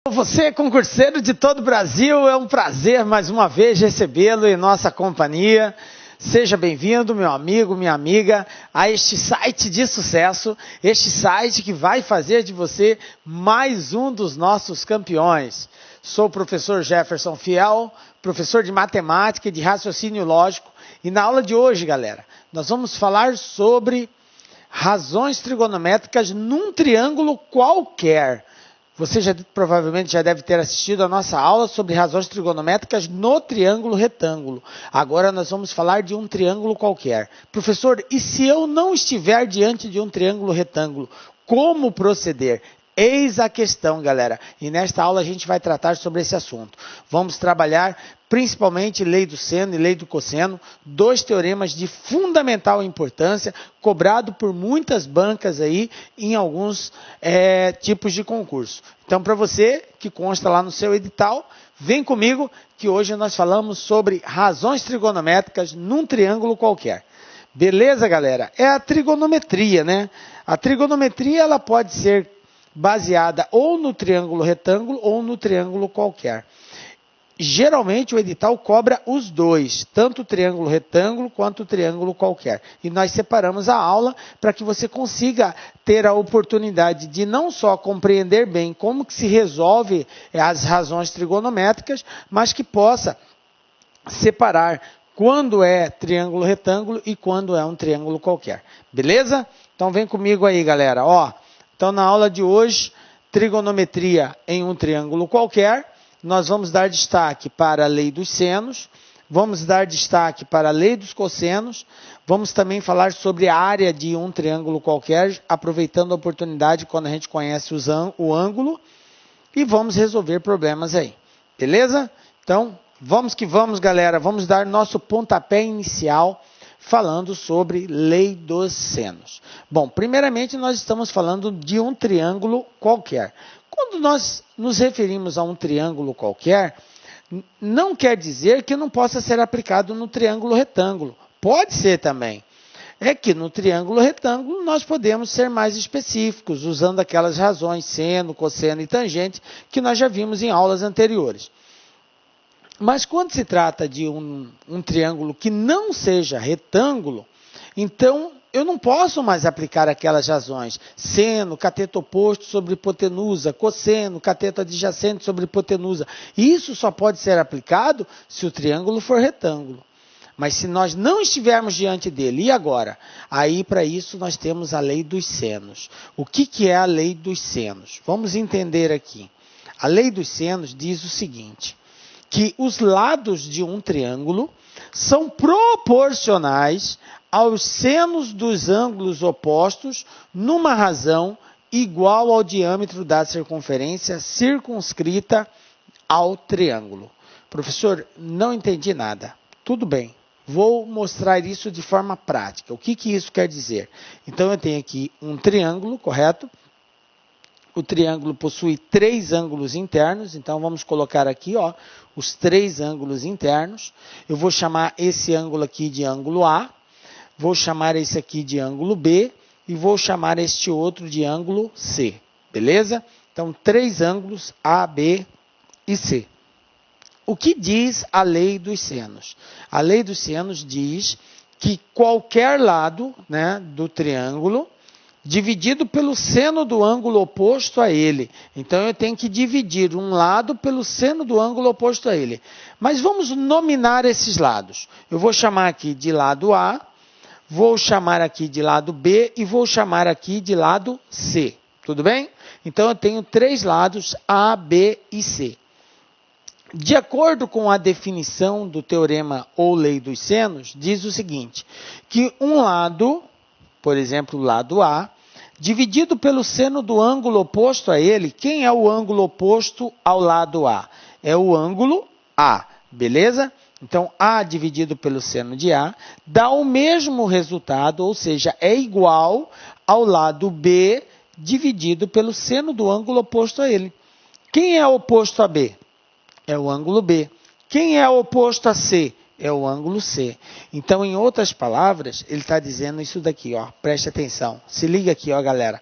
Você, concurseiro de todo o Brasil, é um prazer mais uma vez recebê-lo em nossa companhia. Seja bem-vindo, meu amigo, minha amiga, a este site de sucesso, este site que vai fazer de você mais um dos nossos campeões. Sou o professor Jefferson Fiel, professor de matemática e de raciocínio lógico, e na aula de hoje, galera, nós vamos falar sobre razões trigonométricas num triângulo qualquer. Você provavelmente já deve ter assistido a nossa aula sobre razões trigonométricas no triângulo retângulo. Agora nós vamos falar de um triângulo qualquer. Professor, e se eu não estiver diante de um triângulo retângulo, como proceder? Eis a questão, galera. E nesta aula a gente vai tratar sobre esse assunto. Vamos trabalhar principalmente lei do seno e lei do cosseno, dois teoremas de fundamental importância, cobrado por muitas bancas aí em alguns tipos de concurso. Então, para você que consta lá no seu edital, vem comigo que hoje nós falamos sobre razões trigonométricas num triângulo qualquer. Beleza, galera? É a trigonometria, né? A trigonometria ela pode ser baseada ou no triângulo retângulo ou no triângulo qualquer. Geralmente o edital cobra os dois, tanto o triângulo retângulo quanto o triângulo qualquer. E nós separamos a aula para que você consiga ter a oportunidade de não só compreender bem como que se resolve as razões trigonométricas, mas que possa separar quando é triângulo retângulo e quando é um triângulo qualquer. Beleza? Então vem comigo aí, galera. Então na aula de hoje, trigonometria em um triângulo qualquer. Nós vamos dar destaque para a lei dos senos, vamos dar destaque para a lei dos cossenos, vamos também falar sobre a área de um triângulo qualquer, aproveitando a oportunidade quando a gente conhece o ângulo, e vamos resolver problemas aí, beleza? Então, vamos que vamos, galera, vamos dar nosso pontapé inicial falando sobre lei dos senos. Bom, primeiramente nós estamos falando de um triângulo qualquer. Quando nós nos referimos a um triângulo qualquer, não quer dizer que não possa ser aplicado no triângulo retângulo. Pode ser também. É que no triângulo retângulo nós podemos ser mais específicos, usando aquelas razões seno, cosseno e tangente que nós já vimos em aulas anteriores. Mas quando se trata de um triângulo que não seja retângulo, então eu não posso mais aplicar aquelas razões. Seno, cateto oposto sobre hipotenusa, cosseno, cateto adjacente sobre hipotenusa. Isso só pode ser aplicado se o triângulo for retângulo. Mas se nós não estivermos diante dele, e agora? Aí para isso nós temos a lei dos senos. O que é a lei dos senos? Vamos entender aqui. A lei dos senos diz o seguinte, que os lados de um triângulo são proporcionais aos senos dos ângulos opostos numa razão igual ao diâmetro da circunferência circunscrita ao triângulo. Professor, não entendi nada. Tudo bem, vou mostrar isso de forma prática. O que isso quer dizer? Então, eu tenho aqui um triângulo, correto? O triângulo possui três ângulos internos, então vamos colocar aqui os três ângulos internos. Eu vou chamar esse ângulo aqui de ângulo A, vou chamar esse aqui de ângulo B e vou chamar este outro de ângulo C, beleza? Então, três ângulos A, B e C. O que diz a lei dos senos? A lei dos senos diz que qualquer lado, do triângulo dividido pelo seno do ângulo oposto a ele. Então, eu tenho que dividir um lado pelo seno do ângulo oposto a ele. Mas vamos nominar esses lados. Eu vou chamar aqui de lado A, vou chamar aqui de lado B e vou chamar aqui de lado C. Tudo bem? Então, eu tenho três lados A, B e C. De acordo com a definição do teorema ou lei dos senos, diz o seguinte, que um lado, por exemplo, o lado A, dividido pelo seno do ângulo oposto a ele, quem é o ângulo oposto ao lado A? É o ângulo A, beleza? Então, A dividido pelo seno de A dá o mesmo resultado, ou seja, é igual ao lado B dividido pelo seno do ângulo oposto a ele. Quem é oposto a B? É o ângulo B. Quem é oposto a C? É o ângulo C. Então, em outras palavras, ele está dizendo isso daqui, preste atenção. Se liga aqui, galera.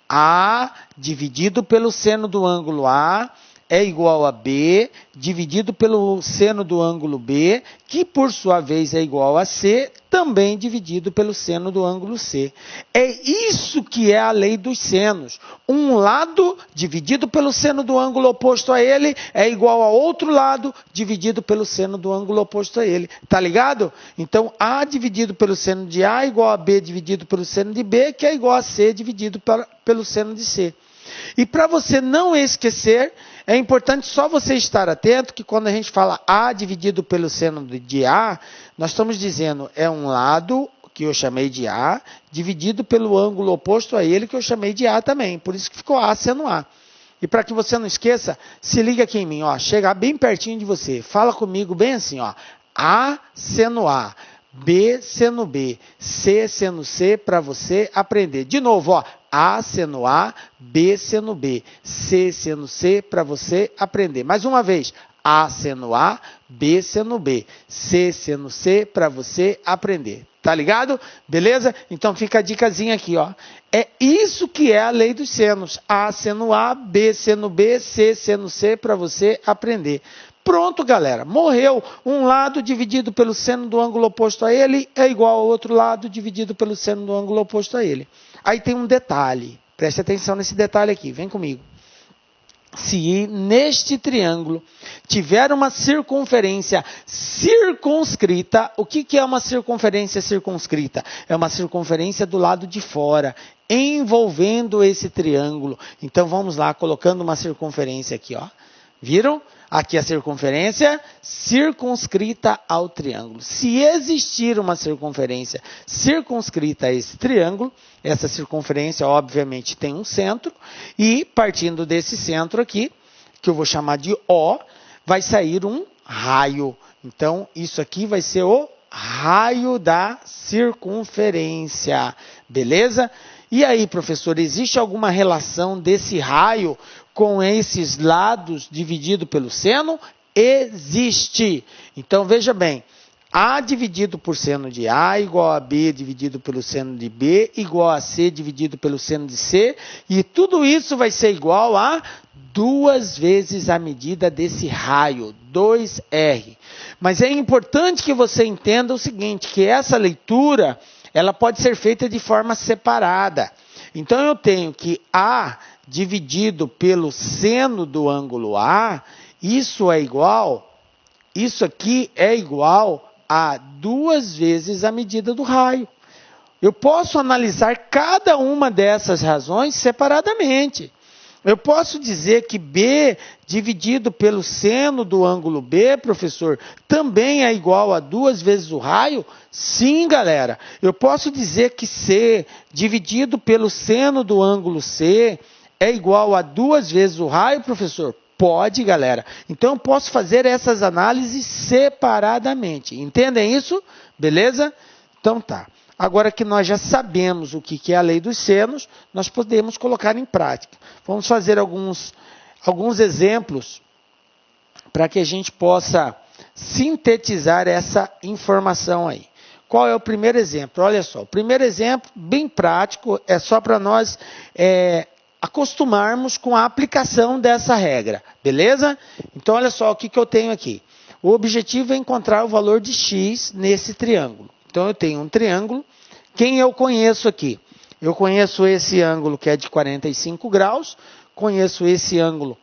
A dividido pelo seno do ângulo A é igual a B dividido pelo seno do ângulo B, que por sua vez é igual a C, também dividido pelo seno do ângulo C. É isso que é a lei dos senos. Um lado dividido pelo seno do ângulo oposto a ele é igual a outro lado dividido pelo seno do ângulo oposto a ele. Tá ligado? Então, A dividido pelo seno de A é igual a B dividido pelo seno de B, que é igual a C dividido pelo seno de C. E para você não esquecer, é importante só você estar atento que quando a gente fala A dividido pelo seno de A, nós estamos dizendo é um lado que eu chamei de A, dividido pelo ângulo oposto a ele, que eu chamei de A também. Por isso que ficou A seno A. E para que você não esqueça, se liga aqui em mim, ó, chega bem pertinho de você. Fala comigo bem assim, ó, A seno A, B seno B, C seno C, para você aprender. De novo, ó, A seno A, B seno B, C seno C, para você aprender. Mais uma vez, A seno A, B seno B, C seno C, para você aprender. Tá ligado? Beleza? Então fica a dicasinha aqui, ó. É isso que é a lei dos senos. A seno A, B seno B, C seno C, para você aprender. Pronto, galera. Morreu. Um lado dividido pelo seno do ângulo oposto a ele é igual ao outro lado dividido pelo seno do ângulo oposto a ele. Aí tem um detalhe. Preste atenção nesse detalhe aqui. Vem comigo. Se neste triângulo tiver uma circunferência circunscrita, o que é uma circunferência circunscrita? É uma circunferência do lado de fora, envolvendo esse triângulo. Então vamos lá, colocando uma circunferência aqui, ó. Viram? Aqui a circunferência circunscrita ao triângulo. Se existir uma circunferência circunscrita a esse triângulo, essa circunferência obviamente tem um centro, e partindo desse centro aqui, que eu vou chamar de O, vai sair um raio. Então, isso aqui vai ser o raio da circunferência. Beleza? E aí, professor, existe alguma relação desse raio com esses lados dividido pelo seno? Existe. Então, veja bem, A dividido por seno de A igual a B dividido pelo seno de B igual a C dividido pelo seno de C, e tudo isso vai ser igual a 2 vezes a medida desse raio, 2R. Mas é importante que você entenda o seguinte, que essa leitura ela pode ser feita de forma separada. Então, eu tenho que A dividido pelo seno do ângulo A, isso aqui é igual a 2 vezes a medida do raio. Eu posso analisar cada uma dessas razões separadamente. Eu posso dizer que B dividido pelo seno do ângulo B, professor, também é igual a 2 vezes o raio? Sim, galera. Eu posso dizer que C dividido pelo seno do ângulo C é igual a 2 vezes o raio, professor? Pode, galera. Então, eu posso fazer essas análises separadamente. Entendem isso? Beleza? Então, tá. Agora que nós já sabemos o que é a lei dos senos, nós podemos colocar em prática. Vamos fazer alguns exemplos para que a gente possa sintetizar essa informação aí. Qual é o primeiro exemplo? Olha só, o primeiro exemplo, bem prático, é só para nós acostumarmos com a aplicação dessa regra, beleza? Então, olha só o que eu tenho aqui. O objetivo é encontrar o valor de x nesse triângulo. Então, eu tenho um triângulo. Quem eu conheço aqui? Eu conheço esse ângulo que é de 45 graus, conheço esse ângulo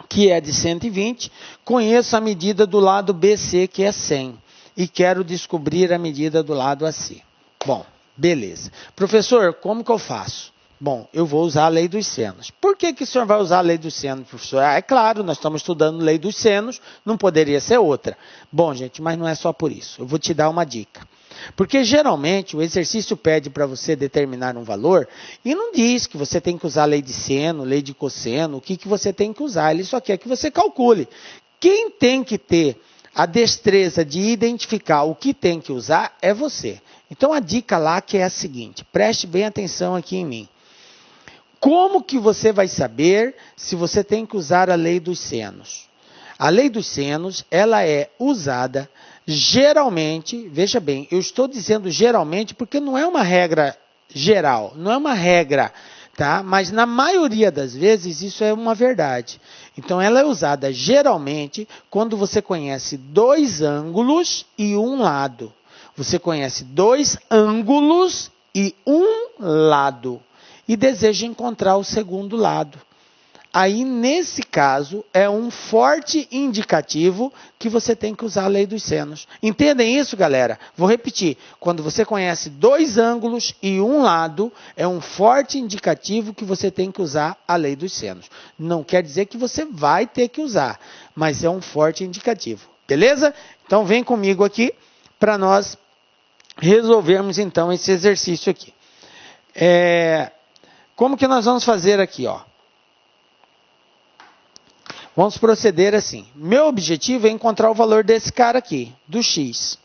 que é de 120, conheço a medida do lado BC, que é 100, e quero descobrir a medida do lado AC. Bom, beleza. Professor, como que eu faço? Bom, eu vou usar a lei dos senos. Por que o senhor vai usar a lei dos senos, professor? É claro, nós estamos estudando lei dos senos, não poderia ser outra. Bom, gente, mas não é só por isso. Eu vou te dar uma dica. Porque geralmente o exercício pede para você determinar um valor e não diz que você tem que usar a lei de seno, lei de cosseno, o que você tem que usar. Ele só quer que você calcule. Quem tem que ter a destreza de identificar o que tem que usar é você. Então a dica lá que é a seguinte, preste bem atenção aqui em mim. Como que você vai saber se você tem que usar a lei dos senos? A lei dos senos, ela é usada geralmente, veja bem, eu estou dizendo geralmente porque não é uma regra geral, não é uma regra, tá? Mas na maioria das vezes isso é uma verdade. Então, ela é usada geralmente quando você conhece dois ângulos e um lado. Você conhece dois ângulos e um lado e deseja encontrar o segundo lado. Aí, nesse caso, é um forte indicativo que você tem que usar a lei dos senos. Entendem isso, galera? Vou repetir. Quando você conhece dois ângulos e um lado, é um forte indicativo que você tem que usar a lei dos senos. Não quer dizer que você vai ter que usar, mas é um forte indicativo. Beleza? Então, vem comigo aqui para nós resolvermos, então, esse exercício aqui. Como que nós vamos fazer aqui, ó? Vamos proceder assim. Meu objetivo é encontrar o valor desse cara aqui, do x.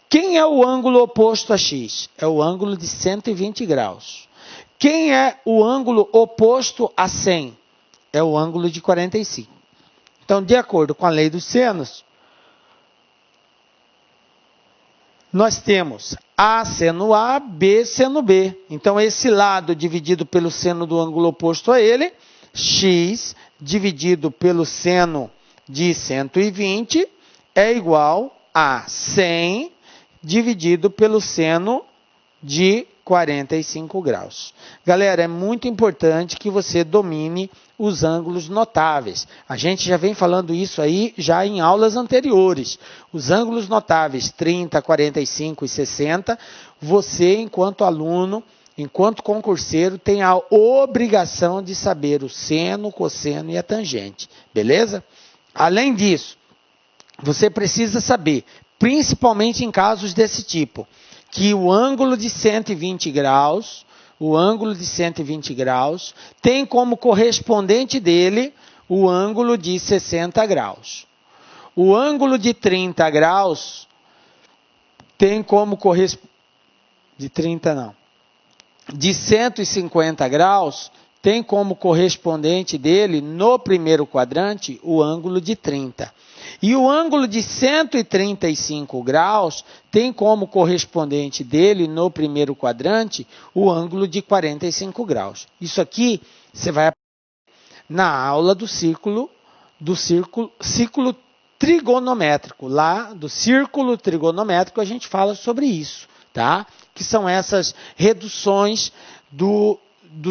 Quem é o ângulo oposto a x? É o ângulo de 120 graus. Quem é o ângulo oposto a 100? É o ângulo de 45. Então, de acordo com a lei dos senos, nós temos A seno A, B seno B. Então, esse lado dividido pelo seno do ângulo oposto a ele, x dividido pelo seno de 120 é igual a 100 dividido pelo seno de 45 graus. Galera, é muito importante que você domine os ângulos notáveis. A gente já vem falando isso aí já em aulas anteriores. Os ângulos notáveis 30, 45 e 60, você, enquanto aluno, enquanto concurseiro, tem a obrigação de saber o seno, o cosseno e a tangente, beleza? Além disso, você precisa saber, principalmente em casos desse tipo, que o ângulo de 120 graus, tem como correspondente dele o ângulo de 60 graus. O ângulo de 30 graus tem como correspondente... De 30 não. De 150 graus, tem como correspondente dele, no primeiro quadrante, o ângulo de 30. E o ângulo de 135 graus tem como correspondente dele, no primeiro quadrante, o ângulo de 45 graus. Isso aqui você vai aprender na aula do círculo trigonométrico. Lá do círculo trigonométrico a gente fala sobre isso, tá? Que são essas reduções do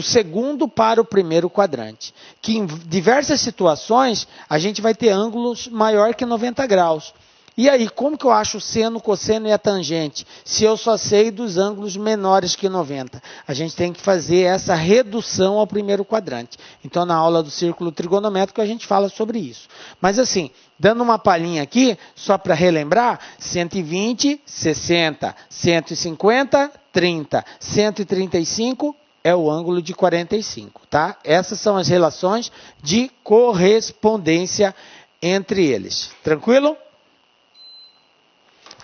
segundo para o primeiro quadrante. Que em diversas situações a gente vai ter ângulos maior que 90 graus. E aí, como que eu acho o seno, o cosseno e a tangente, se eu só sei dos ângulos menores que 90? A gente tem que fazer essa redução ao primeiro quadrante. Então, na aula do círculo trigonométrico, a gente fala sobre isso. Mas assim, dando uma palhinha aqui, só para relembrar, 120, 60, 150, 30, 135 é o ângulo de 45, tá? Essas são as relações de correspondência entre eles. Tranquilo?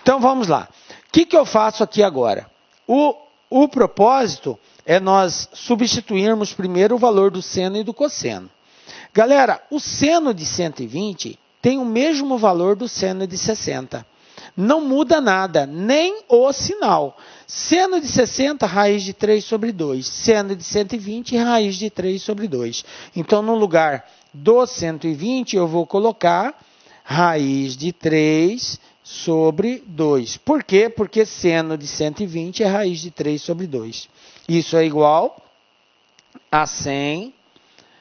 Então, vamos lá. O que eu faço aqui agora? O propósito é nós substituirmos primeiro o valor do seno e do cosseno. Galera, o seno de 120 tem o mesmo valor do seno de 60. Não muda nada, nem o sinal. Seno de 60, raiz de 3 sobre 2. Seno de 120, raiz de 3 sobre 2. Então, no lugar do 120, eu vou colocar raiz de 3 sobre 2. Por quê? Porque seno de 120 é raiz de 3 sobre 2. Isso é igual a 100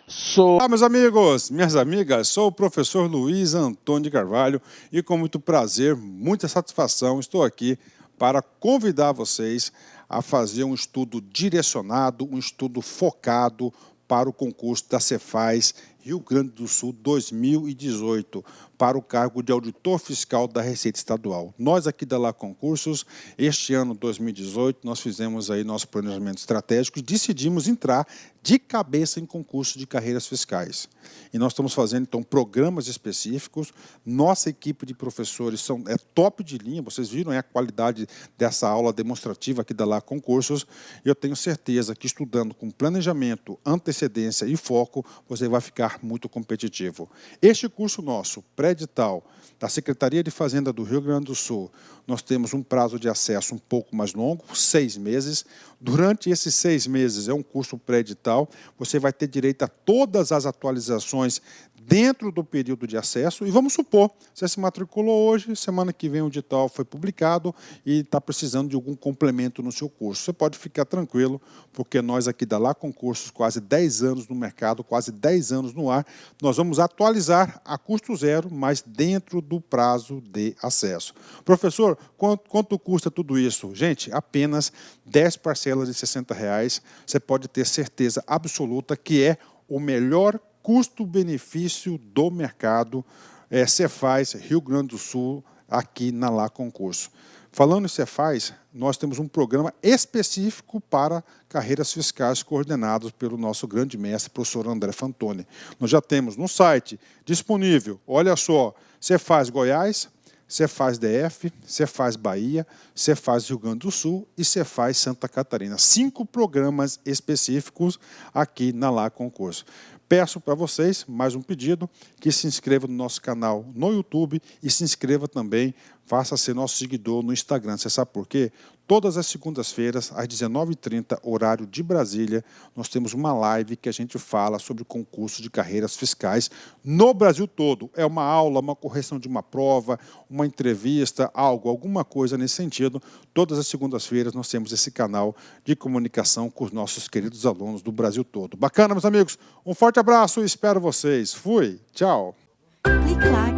sobre... Olá, meus amigos, minhas amigas, sou o professor Luiz Antônio de Carvalho e com muito prazer, muita satisfação, estou aqui para convidar vocês a fazer um estudo direcionado, um estudo focado para o concurso da Cefaz Rio Grande do Sul 2018, para o cargo de auditor fiscal da Receita Estadual. Nós aqui da Lá Concursos, este ano 2018, nós fizemos aí nosso planejamento estratégico e decidimos entrar de cabeça em concurso de carreiras fiscais. E nós estamos fazendo, então, programas específicos. Nossa equipe de professores é top de linha, vocês viram a qualidade dessa aula demonstrativa aqui da Lá Concursos. Eu tenho certeza que estudando com planejamento, antecedência e foco, você vai ficar patamar muito competitivo. Este curso nosso, pré-edital, da Secretaria de Fazenda do Rio Grande do Sul, nós temos um prazo de acesso um pouco mais longo, 6 meses. Durante esses 6 meses, é um curso pré-edital, você vai ter direito a todas as atualizações dentro do período de acesso. E vamos supor, você se matriculou hoje, semana que vem o edital foi publicado e está precisando de algum complemento no seu curso. Você pode ficar tranquilo, porque nós aqui da Lá Concursos, quase 10 anos no mercado, quase 10 anos no ar, nós vamos atualizar a custo zero, mas dentro do prazo de acesso. Professor, quanto custa tudo isso? Gente, apenas 10 parcelas de R$60. Você pode ter certeza absoluta que é o melhor custo-benefício do mercado Cefaz Rio Grande do Sul, aqui na Lá Concurso. Falando em Cefaz, nós temos um programa específico para carreiras fiscais coordenados pelo nosso grande mestre, professor André Fantoni. Nós já temos no site disponível, olha só, Cefaz Goiás, Cefaz DF, Cefaz Bahia, Cefaz Rio Grande do Sul e Cefaz Santa Catarina. 5 programas específicos aqui na Lá Concurso. Peço para vocês, mais um pedido, que se inscreva no nosso canal no YouTube e se inscreva também, faça ser nosso seguidor no Instagram. Você sabe por quê? Todas as segundas-feiras, às 19h30, horário de Brasília, nós temos uma live que a gente fala sobre concurso de carreiras fiscais no Brasil todo. É uma aula, uma correção de uma prova, uma entrevista, alguma coisa nesse sentido. Todas as segundas-feiras nós temos esse canal de comunicação com os nossos queridos alunos do Brasil todo. Bacana, meus amigos? Um forte abraço e espero vocês. Fui, tchau. Clique lá.